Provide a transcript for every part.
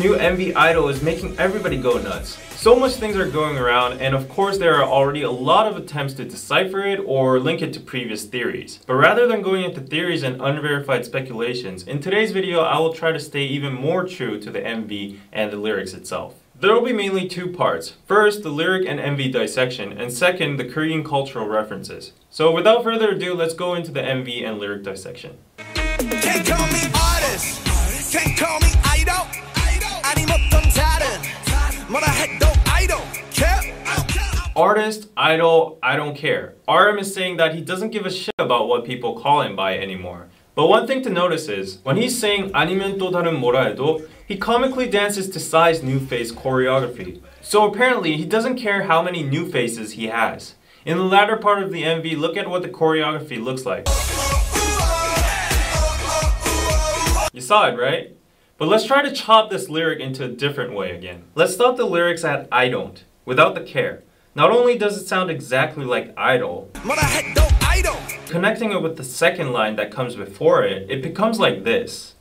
new MV idol is making everybody go nuts. So much things are going around, and of course there are already a lot of attempts to decipher it or link it to previous theories. But rather than going into theories and unverified speculations, in today's video I will try to stay even more true to the MV and the lyrics itself. There will be mainly two parts. First, the lyric and MV dissection, and second, the Korean cultural references. So without further ado, let's go into the MV and lyric dissection. Can't call me artist, can't call me idol. 아니 못던 다른 뭐라 해도 I don't care. Artist, idol, I don't care. RM is saying that he doesn't give a shit about what people call him by anymore. But one thing to notice is, when he's saying 아니면 또 다른 뭐라 해도, he comically dances to Psy's new face choreography. So apparently, he doesn't care how many new faces he has. In the latter part of the MV, look at what the choreography looks like. You saw it, right? But let's try to chop this lyric into a different way again. Let's stop the lyrics at I don't, without the care. Not only does it sound exactly like idol, connecting it with the second line that comes before it, it becomes like this.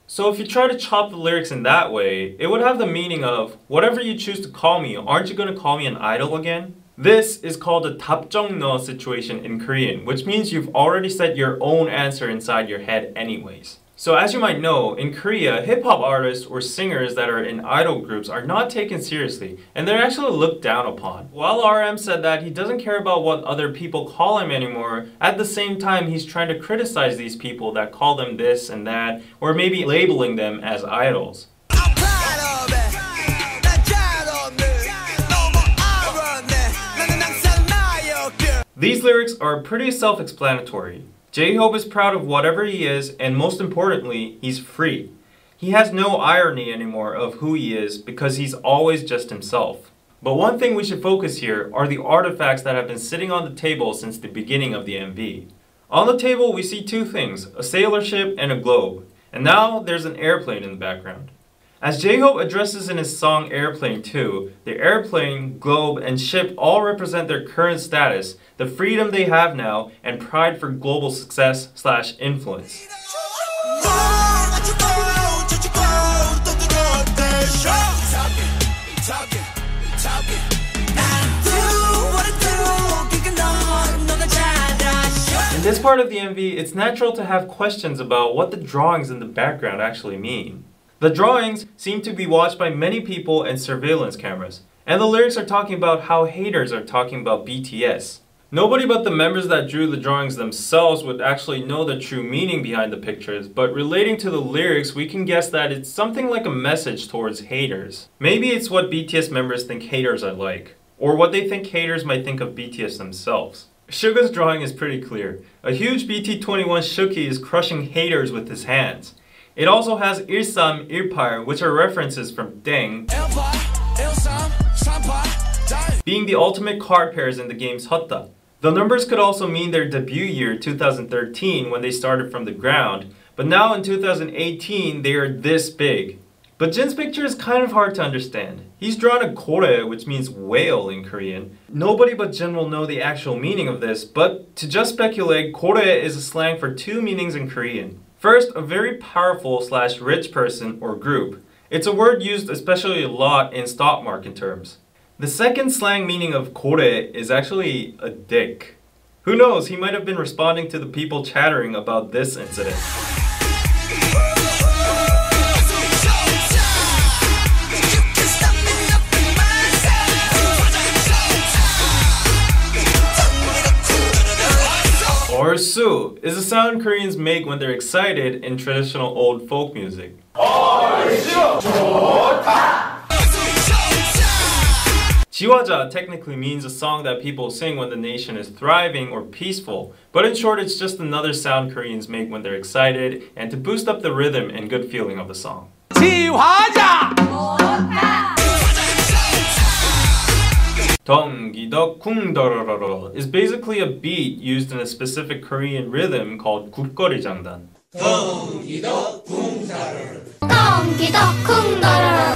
So if you try to chop the lyrics in that way, it would have the meaning of, whatever you choose to call me, aren't you going to call me an idol again? This is called a 답정너 situation in Korean, which means you've already set your own answer inside your head anyways. So as you might know, in Korea, hip-hop artists or singers that are in idol groups are not taken seriously, and they're actually looked down upon. While RM said that he doesn't care about what other people call him anymore, at the same time he's trying to criticize these people that call them this and that, or maybe labeling them as idols. These lyrics are pretty self-explanatory. J-Hope is proud of whatever he is, and most importantly, he's free. He has no irony anymore of who he is because he's always just himself. But one thing we should focus here are the artifacts that have been sitting on the table since the beginning of the MV. On the table we see two things, a sailor ship and a globe. And now there's an airplane in the background. As J-Hope addresses in his song Airplane 2, the airplane, globe, and ship all represent their current status, the freedom they have now, and pride for global success/influence. In this part of the MV, it's natural to have questions about what the drawings in the background actually mean. The drawings seem to be watched by many people and surveillance cameras, and the lyrics are talking about how haters are talking about BTS. Nobody but the members that drew the drawings themselves would actually know the true meaning behind the pictures, but relating to the lyrics, we can guess that it's something like a message towards haters. Maybe it's what BTS members think haters are like, or what they think haters might think of BTS themselves. Suga's drawing is pretty clear. A huge BT21 Shuki is crushing haters with his hands. It also has 일삼, 일팔, which are references from Deng, being the ultimate card pairs in the game's Hotta. The numbers could also mean their debut year, 2013, when they started from the ground, but now in 2018 they are this big. But Jin's picture is kind of hard to understand. He's drawn a kore, which means whale in Korean. Nobody but Jin will know the actual meaning of this, but to just speculate, kore is a slang for two meanings in Korean. First, a very powerful/rich person or group. It's a word used especially a lot in stock market terms. The second slang meaning of kore is actually a dick. Who knows, he might have been responding to the people chattering about this incident. Orsu is a sound Koreans make when they're excited in traditional old folk music. 지화자 technically means a song that people sing when the nation is thriving or peaceful, but in short it's just another sound Koreans make when they're excited and to boost up the rhythm and good feeling of the song. 지화자! 덩기덕 쿵더러러러 is basically a beat used in a specific Korean rhythm called 굿거리 장단. 덩기덕 쿵더러러. 덩기덕 쿵더러러.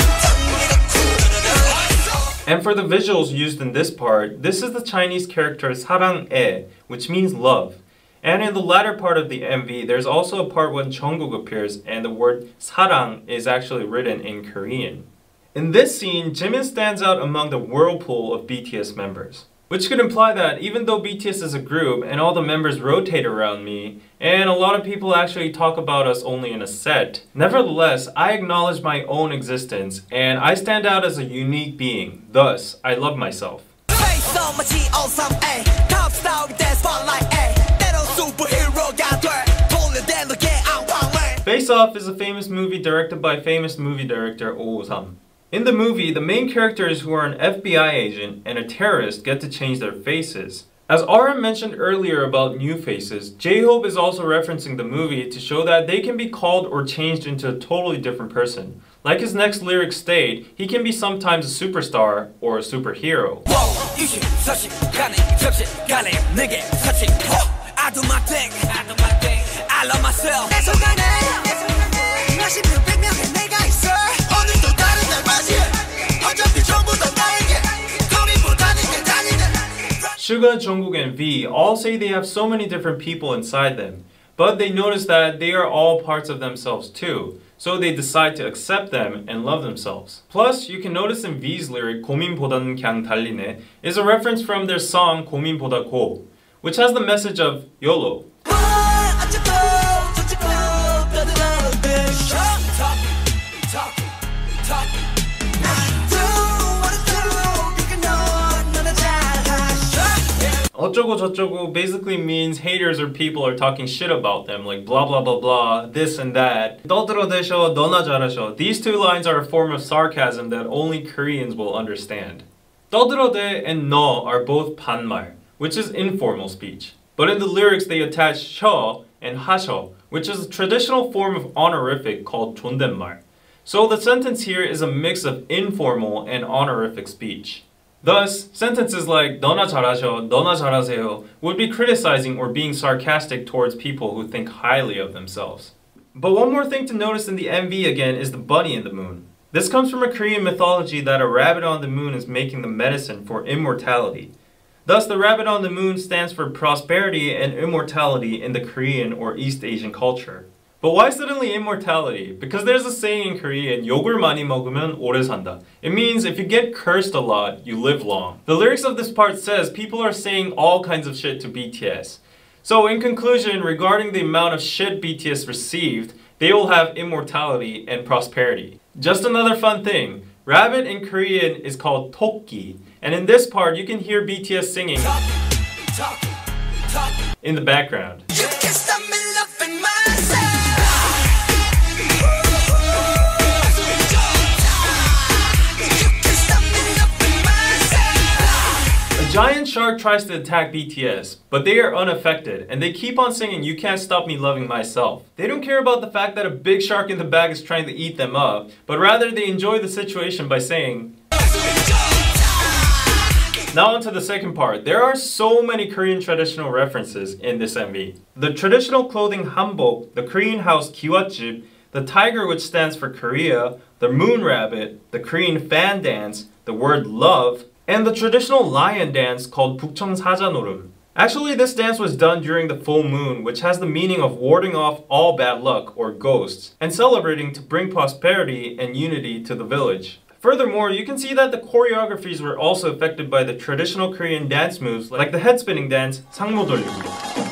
And for the visuals used in this part, this is the Chinese character 사랑해, which means love. And in the latter part of the MV, there's also a part when Jungkook appears and the word sarang is actually written in Korean. In this scene, Jimin stands out among the whirlpool of BTS members, which could imply that even though BTS is a group and all the members rotate around me, and a lot of people actually talk about us only in a set, nevertheless, I acknowledge my own existence and I stand out as a unique being. Thus, I love myself. Face Off is a famous movie directed by famous movie director Oh Sam. In the movie, the main characters who are an FBI agent and a terrorist get to change their faces. As RM mentioned earlier about new faces, J-Hope is also referencing the movie to show that they can be called or changed into a totally different person. Like his next lyric state, he can be sometimes a superstar or a superhero. Suga, Jungkook, and V all say they have so many different people inside them, but they notice that they are all parts of themselves too, so they decide to accept them and love themselves. Plus, you can notice in V's lyric 고민보다는 그냥 달리네 is a reference from their song 고민보다 고, which has the message of YOLO. 어쩌고 저쩌고 basically means haters or people are talking shit about them, like blah blah blah blah, this and that. 떠들어대셔, 너나 잘하셔. These two lines are a form of sarcasm that only Koreans will understand. 떠들어대 and 너 are both 반말, which is informal speech. But in the lyrics they attach 셔 and 하셔, which is a traditional form of honorific called 존댓말. So the sentence here is a mix of informal and honorific speech. Thus, sentences like 너나 잘하셔, 너나 잘하세요 would be criticizing or being sarcastic towards people who think highly of themselves. But one more thing to notice in the MV again is the bunny in the moon. This comes from a Korean mythology that a rabbit on the moon is making the medicine for immortality. Thus, the rabbit on the moon stands for prosperity and immortality in the Korean or East Asian culture. But why suddenly immortality? Because there's a saying in Korean, 욕을 많이 먹으면 오래 산다. It means if you get cursed a lot, you live long. The lyrics of this part says people are saying all kinds of shit to BTS. So in conclusion, regarding the amount of shit BTS received, they will have immortality and prosperity. Just another fun thing, rabbit in Korean is called 토끼, and in this part you can hear BTS singing in the background. A giant shark tries to attack BTS, but they are unaffected, and they keep on singing "You Can't Stop Me Loving Myself." They don't care about the fact that a big shark in the bag is trying to eat them up, but rather they enjoy the situation by saying. Now on to the second part. There are so many Korean traditional references in this MV. The traditional clothing hanbok, the Korean house kiwatjip, the tiger which stands for Korea, the moon rabbit, the Korean fan dance, the word love, and the traditional lion dance called 북청사자노름. Actually, this dance was done during the full moon, which has the meaning of warding off all bad luck or ghosts, and celebrating to bring prosperity and unity to the village. Furthermore, you can see that the choreographies were also affected by the traditional Korean dance moves like the head spinning dance, 상모 돌리기.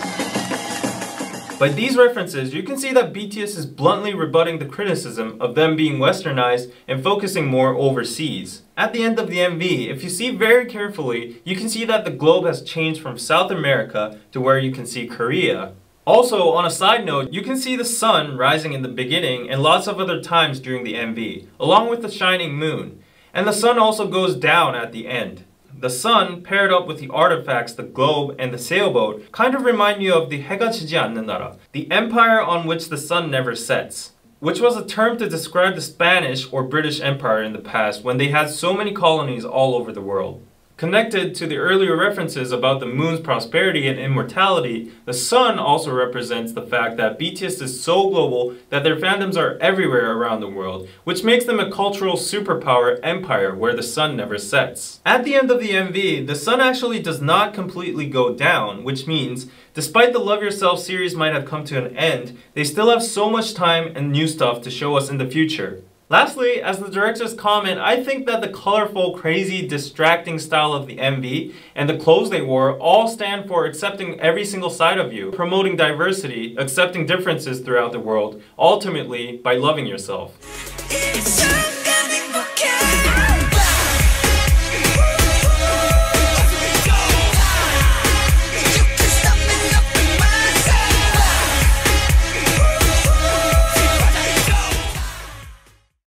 By these references, you can see that BTS is bluntly rebutting the criticism of them being westernized and focusing more overseas. At the end of the MV, if you see very carefully, you can see that the globe has changed from South America to where you can see Korea. Also, on a side note, you can see the sun rising in the beginning and lots of other times during the MV, along with the shining moon. And the sun also goes down at the end. The sun, paired up with the artifacts, the globe, and the sailboat, kind of remind you of the 해가 지지 않는 나라, the empire on which the sun never sets, which was a term to describe the Spanish or British Empire in the past when they had so many colonies all over the world. Connected to the earlier references about the moon's prosperity and immortality, the sun also represents the fact that BTS is so global that their fandoms are everywhere around the world, which makes them a cultural superpower empire where the sun never sets. At the end of the MV, the sun actually does not completely go down, which means despite the Love Yourself series might have come to an end, they still have so much time and new stuff to show us in the future. Lastly, as the director's comment, I think that the colorful, crazy, distracting style of the MV and the clothes they wore all stand for accepting every single side of you, promoting diversity, accepting differences throughout the world, ultimately by loving yourself.